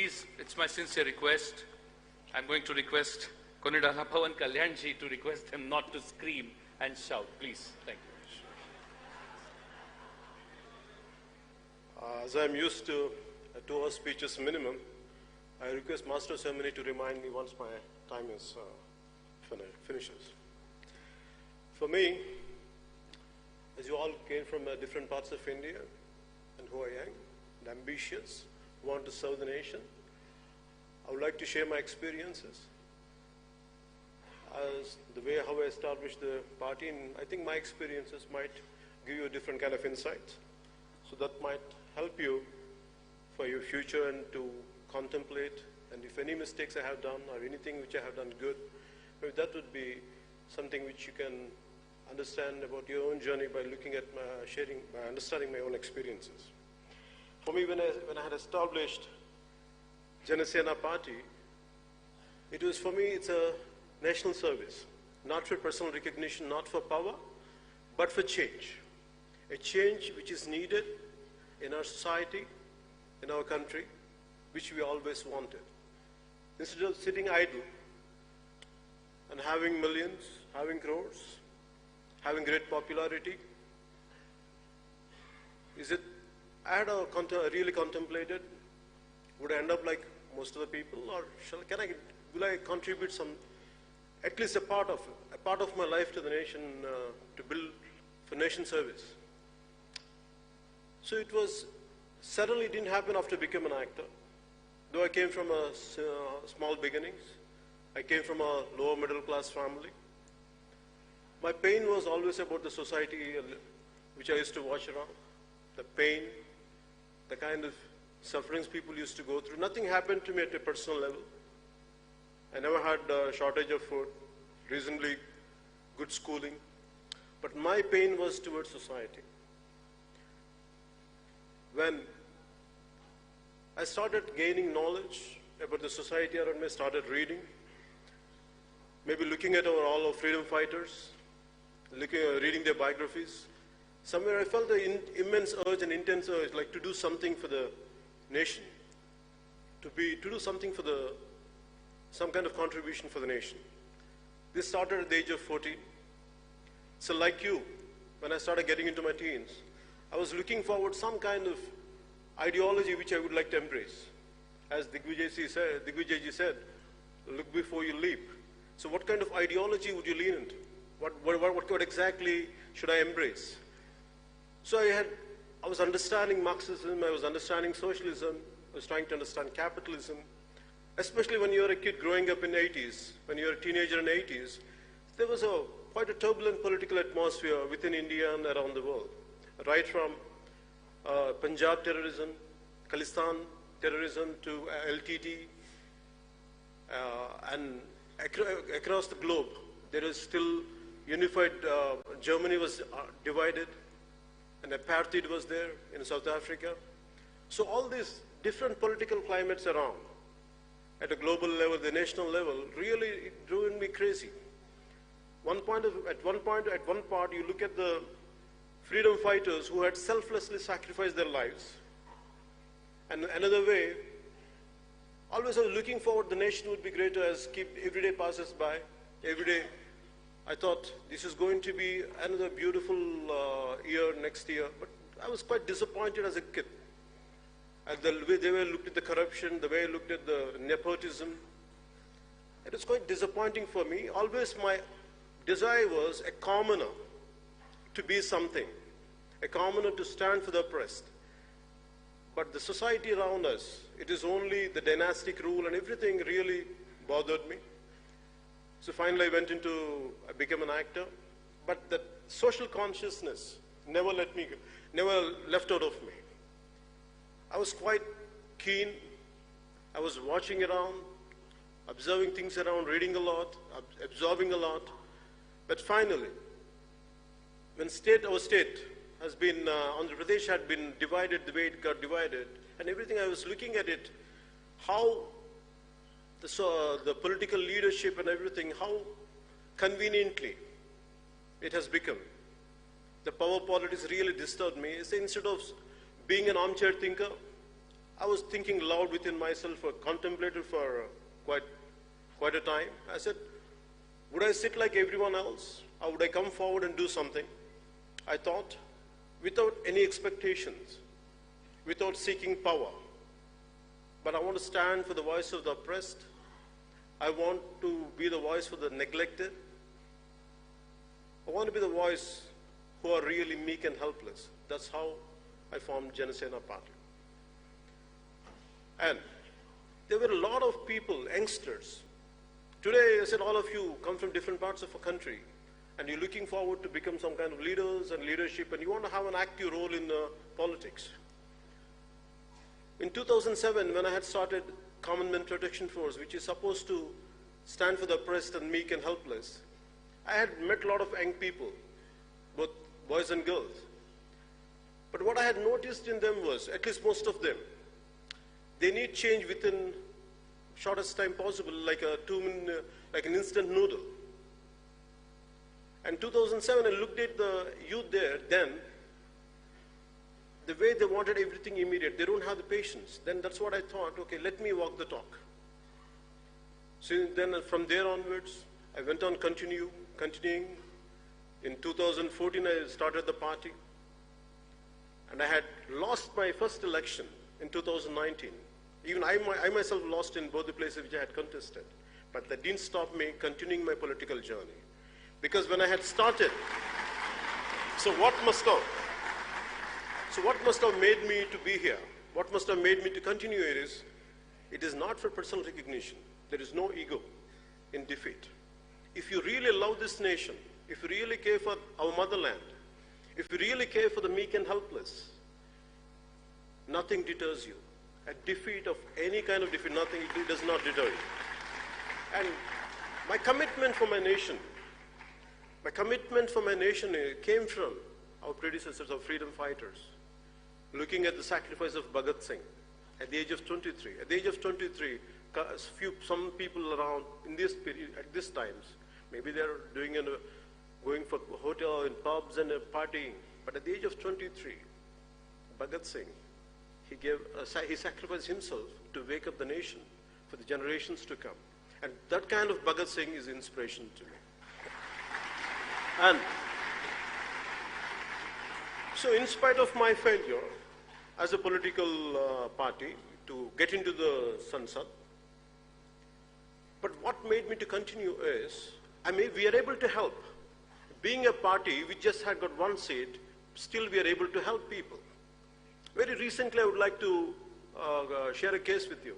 please, it's my sincere request. I'm going to request Konidala Pawan Kalyan ji to request him not to scream and shout. Please, thank you. As I'm used to 2 hour speeches minimum, I request Master of Ceremony to remind me once my time is finishes. For me, as you all came from different parts of India, and who I am, and ambitious, want to serve the nation, I would like to share my experiences as the way how I established the party, and I think my experiences might give you a different kind of insight. So that might help you for your future and to contemplate, and if any mistakes I have done or anything which I have done good, maybe that would be something which you can understand about your own journey by looking at by understanding my own experiences. For me, when I had established Janasena party, it was for me, it's a national service, not for personal recognition, not for power, but for change. A change which is needed in our society, in our country, which we always wanted. Instead of sitting idle and having millions, having crores, having great popularity, I had really contemplated, would I end up like most of the people, or will I contribute at least a part of my life to the nation, to build for nation service? So it suddenly didn't happen after becoming an actor. Though I came from small beginnings, I came from a lower middle class family. My pain was always about the society which I used to watch around. The pain, the kind of sufferings people used to go through. Nothing happened to me at a personal level. I never had a shortage of food, reasonably good schooling. But my pain was towards society. When I started gaining knowledge about the society around me, started reading, maybe looking at all our freedom fighters, reading their biographies, somewhere I felt an immense urge and intense urge, like to do something for the nation, to do something for some kind of contribution for the nation. This started at the age of 14. So like you, when I started getting into my teens, I was looking forward some kind of ideology which I would like to embrace. As Digvijayji said, look before you leap. So what kind of ideology would you lean into? What exactly should I embrace? So I was understanding Marxism, I was understanding socialism, I was trying to understand capitalism. Especially when you're a kid growing up in the 80s, when you're a teenager in the 80s, there was quite a turbulent political atmosphere within India and around the world. Right from Punjab terrorism, Khalistan terrorism to LTT, and across the globe, there is still unified, Germany was divided, and apartheid was there in South Africa. So all these different political climates around, at a global level, the national level, really drove me crazy. At one part, you look at the freedom fighters who had selflessly sacrificed their lives. And another way, always I was looking forward, the nation would be greater as every day passes by. Every day, I thought this is going to be another beautiful year next year. But I was quite disappointed as a kid. At the way they looked at the corruption, the way I looked at the nepotism. It was quite disappointing for me. Always my desire was a commoner to be something, a commoner to stand for the oppressed. But the society around us, it is only the dynastic rule, and everything really bothered me. So finally I became an actor. But that social consciousness never left out of me. I was quite keen. I was watching around, observing things around, reading a lot, absorbing a lot. But finally, when our state has been, Andhra Pradesh had been divided the way it got divided, and everything, I was looking at it, how the political leadership and everything, how conveniently it has become. The power politics really disturbed me. So instead of being an armchair thinker, I was thinking loud within myself, or contemplated for quite a time. I said, would I sit like everyone else, or would I come forward and do something? I thought, without any expectations, without seeking power, but I want to stand for the voice of the oppressed. I want to be the voice for the neglected. I want to be the voice who are really meek and helpless. That's how I formed Janasena Party. And there were a lot of people, youngsters. Today, I said, all of you come from different parts of a country, and you're looking forward to become some kind of leaders and leadership, and you want to have an active role in politics. In 2007, when I had started Common Man Protection Force, which is supposed to stand for the oppressed and meek and helpless, I had met a lot of young people, both boys and girls. But what I had noticed in them was, at least most of them, they need change within shortest time possible, like an instant noodle. And 2007, I looked at the youth there, then, the way they wanted everything immediate, they don't have the patience. Then that's what I thought, okay, let me walk the talk. So then from there onwards, I went on continuing. In 2014, I started the party. And I had lost my first election in 2019. Even I myself lost in both the places which I had contested. But that didn't stop me continuing my political journey. Because when I had started, so what must have made me to be here? What must have made me to continue it is not for personal recognition. There is no ego in defeat. If you really love this nation, if you really care for our motherland, if you really care for the meek and helpless, nothing deters you. A defeat of any kind of defeat, nothing, it does not deter you. And my commitment for my nation came from our predecessors, our freedom fighters. Looking at the sacrifice of Bhagat Singh at the age of 23. At the age of 23, some people around in this period, at this times, maybe they're going for hotel and pubs and partying. But at the age of 23, Bhagat Singh, he sacrificed himself to wake up the nation for the generations to come. And that kind of Bhagat Singh is inspiration to me. And so in spite of my failure as a political party to get into the Sansad, but what made me to continue is, we are able to help. Being a party, we just had got one seat, still we are able to help people. Very recently, I would like to share a case with you.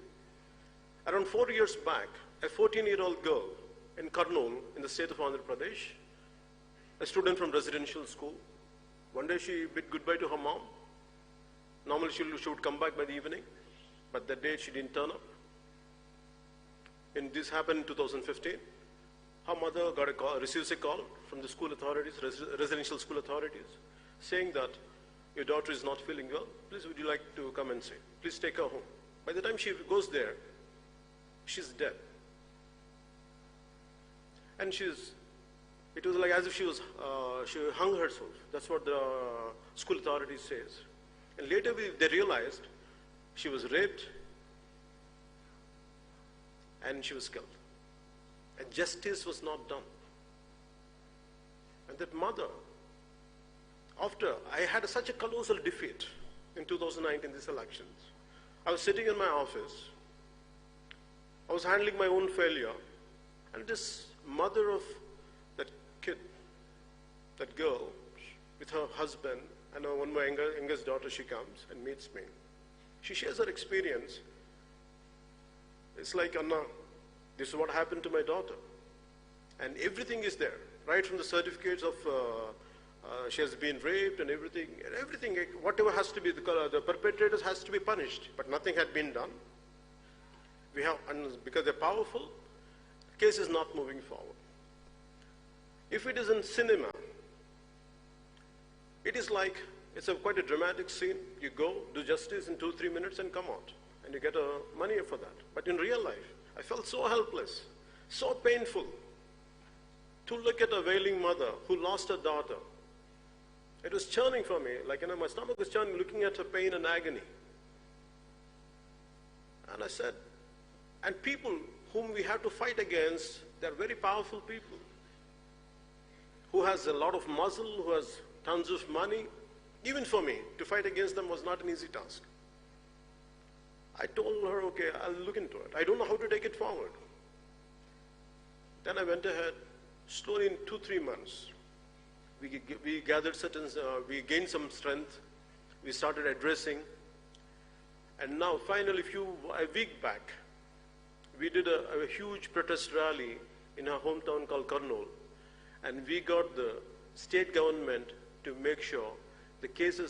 Around 4 years back, a 14-year-old girl in Kurnool, in the state of Andhra Pradesh, a student from residential school, one day she bid goodbye to her mom. Normally she would come back by the evening, but that day she didn't turn up. And this happened in 2015. Her mother receives a call from the school authorities, residential school authorities, saying that your daughter is not feeling well. Please, would you like to come and see? Please take her home. By the time she goes there, she's dead. And it was like as if she hung herself. That's what the school authorities says. And later they realized she was raped and she was killed. And justice was not done. And that mother, after I had such a colossal defeat in 2019, these elections, I was sitting in my office, I was handling my own failure, and this mother of that kid, that girl, with her husband, and one of my youngest daughter, she comes and meets me. She shares her experience. It's like, Anna, this is what happened to my daughter. And everything is there, right from the certificates of she has been raped and everything, whatever has to be, the perpetrators has to be punished, but nothing had been done. And because they're powerful, the case is not moving forward. If it is in cinema, it is like, it's quite a dramatic scene. You go, do justice in 2-3 minutes and come out, and you get money for that. But in real life, I felt so helpless, so painful to look at a wailing mother who lost her daughter. It was churning for me, like my stomach was churning, looking at her pain and agony. And I said, and people whom we have to fight against, they're very powerful people, who has a lot of muscle, who has tons of money. Even for me, to fight against them was not an easy task. I told her, okay, I'll look into it. I don't know how to take it forward. Then I went ahead, slowly in 2-3 months, we gathered we gained some strength, we started addressing, and now finally a week back, we did a huge protest rally in our hometown called Kurnool, and we got the state government to make sure the case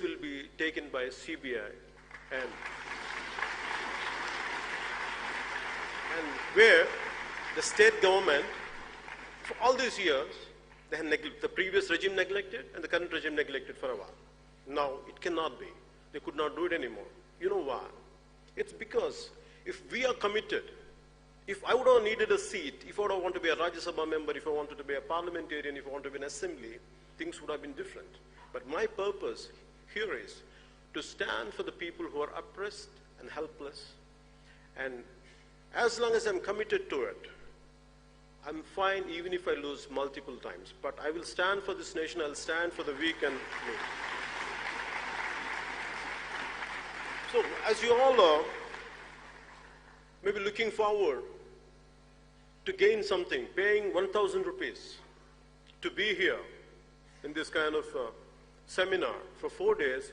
will be taken by CBI, and where the state government, for all these years, the previous regime neglected and the current regime neglected for a while. Now it cannot be. They could not do it anymore. You know why? It's because if we are committed, if I would have needed a seat, if I would have wanted to be a Rajya Sabha member, if I wanted to be a parliamentarian, if I wanted to be an assembly, things would have been different. But my purpose here is to stand for the people who are oppressed and helpless. And as long as I'm committed to it, I'm fine even if I lose multiple times. But I will stand for this nation, I'll stand for the weak and weak. So, as you all are maybe looking forward to gain something, paying 1,000 rupees to be here in this kind of seminar for 4 days,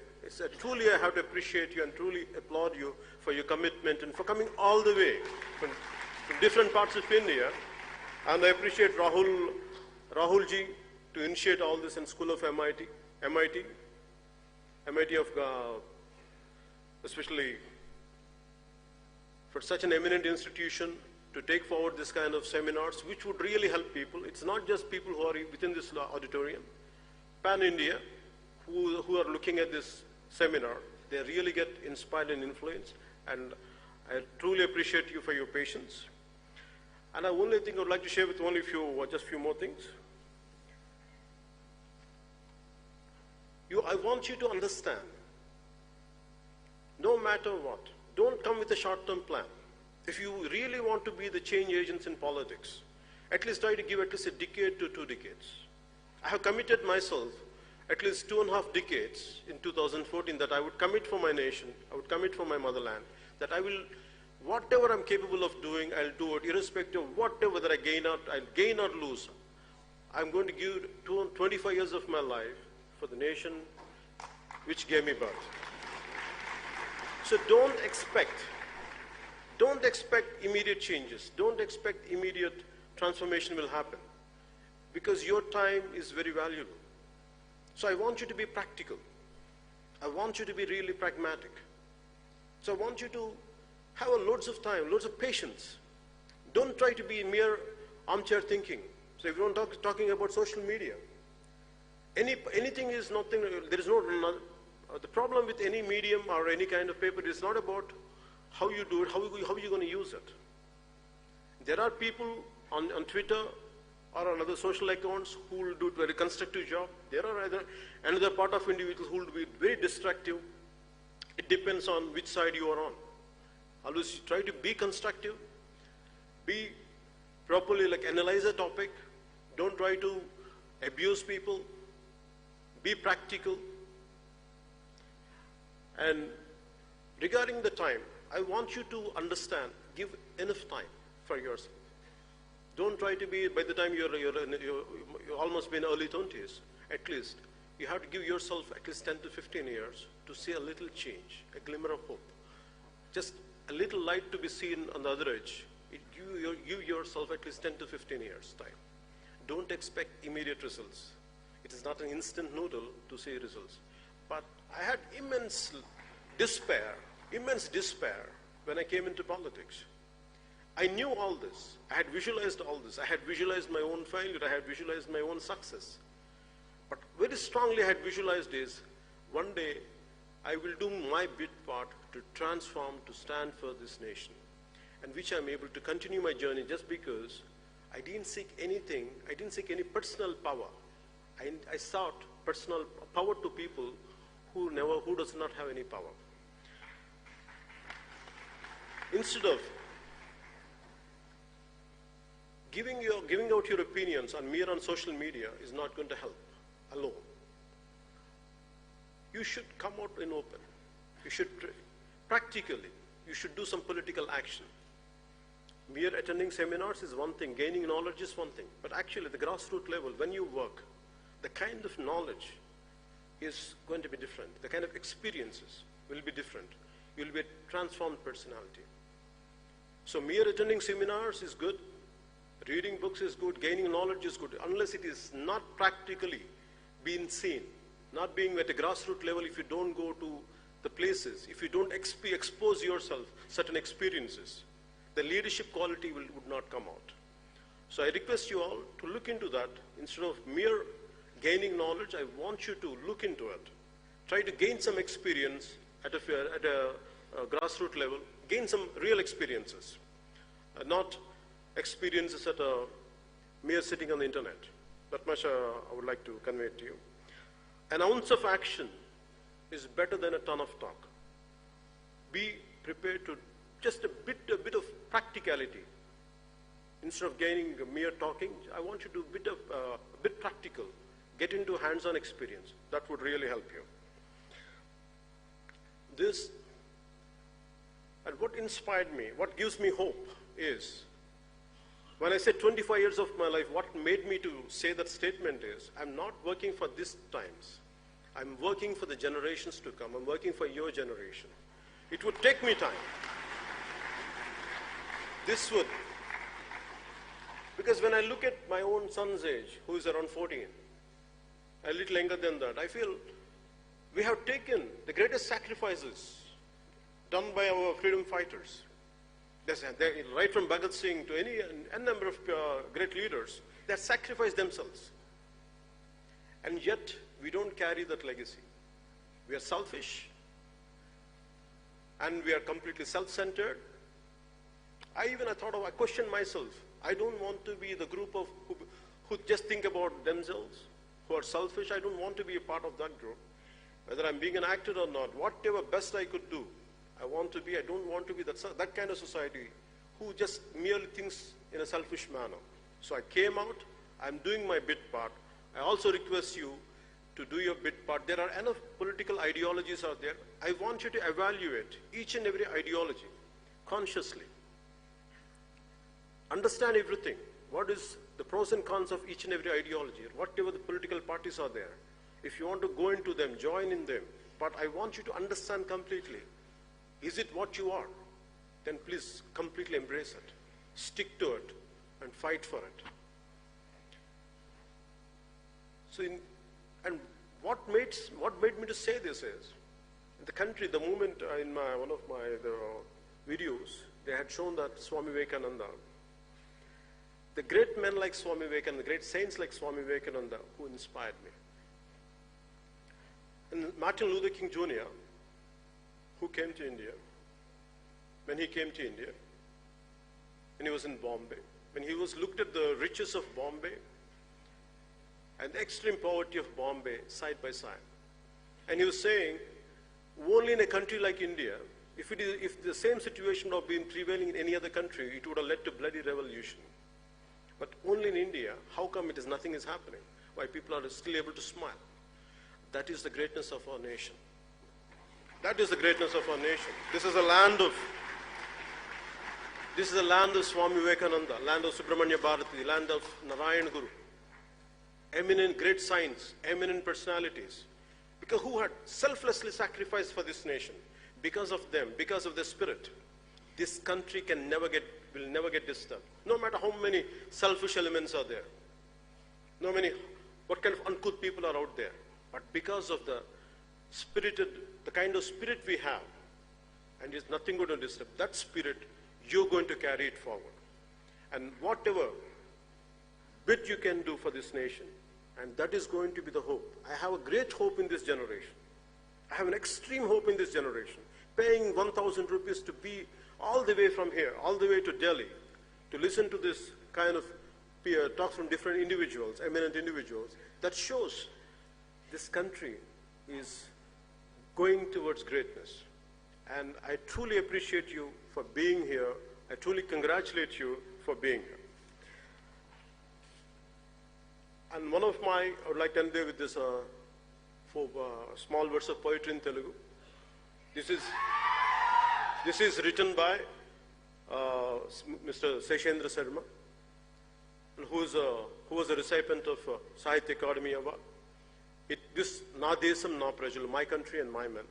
truly I have to appreciate you and truly applaud you for your commitment and for coming all the way from different parts of India. And I appreciate Rahulji to initiate all this in School of MIT of especially for such an eminent institution to take forward this kind of seminars, which would really help people. It's not just people who are within this auditorium. Pan-India, who are looking at this seminar, they really get inspired and influenced. And I truly appreciate you for your patience. And the only thing I would like to share with only just a few more things. I want you to understand, no matter what, don't come with a short-term plan. If you really want to be the change agents in politics, at least try to give at least a decade to 2 decades. I have committed myself at least 2.5 decades in 2014 that I would commit for my nation, I would commit for my motherland, that I will, whatever I'm capable of doing, I'll do it, irrespective of whatever that I'll gain or lose. I'm going to give 25 years of my life for the nation which gave me birth. So don't expect immediate changes. Don't expect immediate transformation will happen, because your time is very valuable. So I want you to be practical. I want you to be really pragmatic. So I want you to have loads of time, loads of patience. Don't try to be mere armchair thinking. So if you're talking about social media, anything is nothing, there is no, the problem with any medium or any kind of paper is not about how you do it, how are you going to use it. There are people on Twitter or on other social accounts who will do a very constructive job. There are another part of individuals who will be very destructive. It depends on which side you are on. Always try to be constructive, be properly, analyze a topic. Don't try to abuse people. Be practical. And regarding the time, I want you to understand, give enough time for yourself. Don't try to be, by the time you're almost been early 20s, at least, you have to give yourself at least 10 to 15 years to see a little change, a glimmer of hope. Just a little light to be seen on the other edge. Give yourself at least 10 to 15 years time. Don't expect immediate results. It is not an instant noodle to see results. But I had immense despair when I came into politics. I knew all this. I had visualized all this. I had visualized my own failure. I had visualized my own success. But very strongly I had visualized is, one day I will do my bit part to transform, to stand for this nation, and which I'm able to continue my journey just because I didn't seek anything, I didn't seek any personal power. I sought personal power to people who does not have any power. instead of giving out your opinions on social media is not going to help alone. You should come out in open. You should practically, you should do some political action. Mere attending seminars is one thing, gaining knowledge is one thing, but actually at the grassroots level, when you work, the kind of knowledge is going to be different. The kind of experiences will be different. You'll be a transformed personality. So mere attending seminars is good, reading books is good, gaining knowledge is good, unless it is not practically being seen, not being at a grassroots level. If you don't go to the places, if you don't expose yourself certain experiences, the leadership quality would not come out. So I request you all to look into that. Instead of mere gaining knowledge, I want you to look into it. Try to gain some experience at a grassroots level, gain some real experiences, not experiences at a mere sitting on the internet. That much I would like to convey to you. An ounce of action is better than a ton of talk. Be prepared to just a bit of practicality. Instead of gaining mere talking, I want you to be a bit practical. Get into hands-on experience. That would really help you. This, and what inspired me, what gives me hope is, when I said 25 years of my life, what made me to say that statement is, I'm not working for these times. I'm working for the generations to come. I'm working for your generation. It would take me time. This would, because when I look at my own son's age, who is around 14, a little younger than that, I feel we have taken the greatest sacrifices done by our freedom fighters. Right from Bhagat Singh to any number of great leaders, they have sacrificed themselves. And yet, we don't carry that legacy. We are selfish, and we are completely self-centered. I question myself. I don't want to be the group of who just think about themselves, who are selfish. I don't want to be a part of that group. Whether I'm being an actor or not, whatever best I could do, I don't want to be that kind of society who just merely thinks in a selfish manner. So I came out, I'm doing my bit part. I also request you to do your bit part. There are enough political ideologies out there. I want you to evaluate each and every ideology consciously. Understand everything. What is the pros and cons of each and every ideology, whatever the political parties are there. If you want to go into them, join in them. But I want you to understand completely. Is it what you are? Then please completely embrace it. Stick to it and fight for it. So, and what made me to say this is, in the country, the moment in one of my videos, they had shown that Swami Vivekananda, the great men like Swami Vivekananda, the great saints like Swami Vivekananda, who inspired me. And Martin Luther King Jr., who came to India, when he came to India, and he was in Bombay, when he looked at the riches of Bombay and the extreme poverty of Bombay side by side, and he was saying, only in a country like India, if the same situation would have been prevailing in any other country, it would have led to bloody revolution. But only in India, how come nothing is happening? Why people are still able to smile? That is the greatness of our nation. That is the greatness of our nation. This is a land of Swami Vivekananda, land of Subramanya Bharati, land of Narayan Guru. Eminent great saints, eminent personalities, because who had selflessly sacrificed for this nation. Because of them, because of their spirit, this country will never get disturbed. No matter how many selfish elements are there, what kind of uncouth people are out there, but because of the kind of spirit we have, and it's nothing going to disturb that spirit, you're going to carry it forward. And whatever bit you can do for this nation, and that is going to be the hope. I have a great hope in this generation. I have an extreme hope in this generation. Paying 1,000 rupees to be all the way from here, all the way to Delhi, to listen to this kind of talks from different individuals, eminent individuals, that shows this country is going towards greatness. And I truly appreciate you for being here. I truly congratulate you for being here. And I would like to end there with this small verse of poetry in Telugu. This is written by Mr. Seshendra Sharma, who was a recipient of Sahitya Akademi Award. This Na Desam Na Prajalu, my country and my men.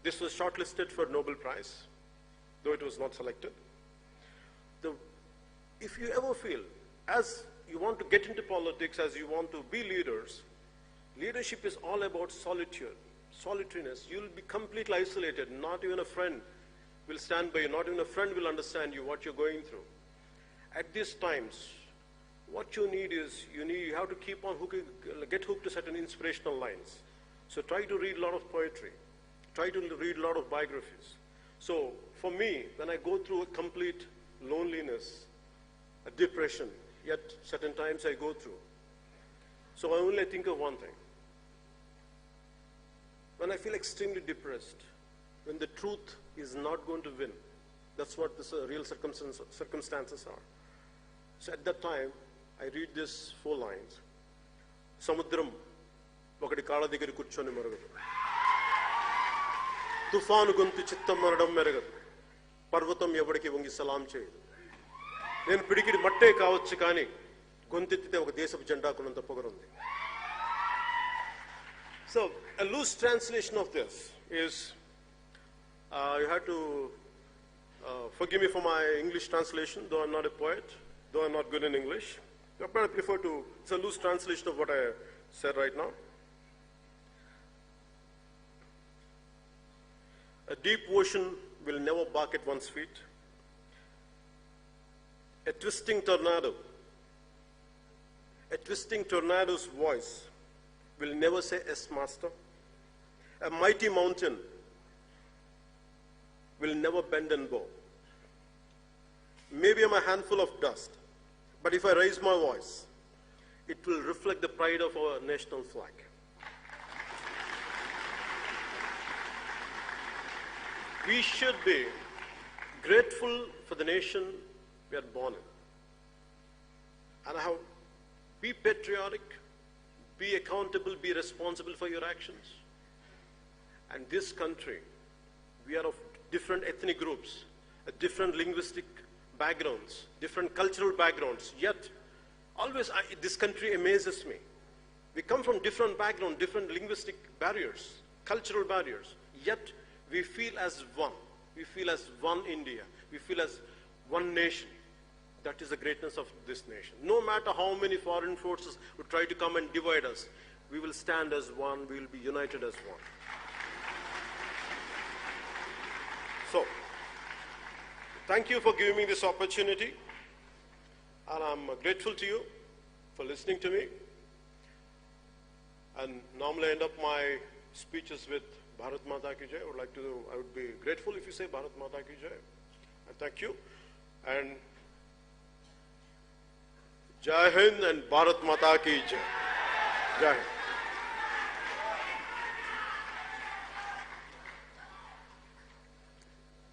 This was shortlisted for Nobel Prize, though it was not selected. If you ever feel, as you want to get into politics, as you want to be leaders, leadership is all about solitude, solitariness. You'll be completely isolated. Not even a friend will stand by you. Not even a friend will understand you, what you're going through. At these times, what you need is, you have to keep on get hooked to certain inspirational lines. So try to read a lot of poetry. Try to read a lot of biographies. So for me, when I go through a complete loneliness, a depression, yet certain times I go through. So I only think of one thing. When I feel extremely depressed, when the truth is not going to win, that's what the real circumstances are. So at that time, I read these 4 lines. Samudram ఒకటి కాళ్ళ దగ్గర కూర్చొని మరగదు, తుఫాను గొంతు చిత్తం మరడం మెరగదు, పర్వతం ఎవడికి వంగి సలాం చేయదు, నేను పిడికిడి మట్టే కావచ్చు కానీ గొంతెత్తితే ఒక దేశపు జెండాకున్నంత పొగరుంది. So a loose translation of this is, you have to forgive me for my English translation, though I'm not a poet, though I'm not good in English. But I prefer to, it's a loose translation of what I said right now. A deep ocean will never bark at one's feet. A twisting tornado's voice will never say, "Yes, master." A mighty mountain will never bend and bow. Maybe I'm a handful of dust, but if I raise my voice, it will reflect the pride of our national flag. We should be grateful for the nation we are born in. And be patriotic, be accountable, be responsible for your actions. And this country, we are of different ethnic groups, different linguistic backgrounds, different cultural backgrounds, yet always this country amazes me. We come from different backgrounds, different linguistic barriers, cultural barriers, yet we feel as one. We feel as one India. We feel as one nation. That is the greatness of this nation. No matter how many foreign forces would try to come and divide us, we will stand as one, we will be united as one. So, thank you for giving me this opportunity, and I'm grateful to you for listening to me. And normally I end up my speeches with Bharat Mata Ki Jai. I would be grateful if you say Bharat Mata Ki Jai. I thank you. And Jai Hind and Bharat Mata Ki Jai. Jai Hind.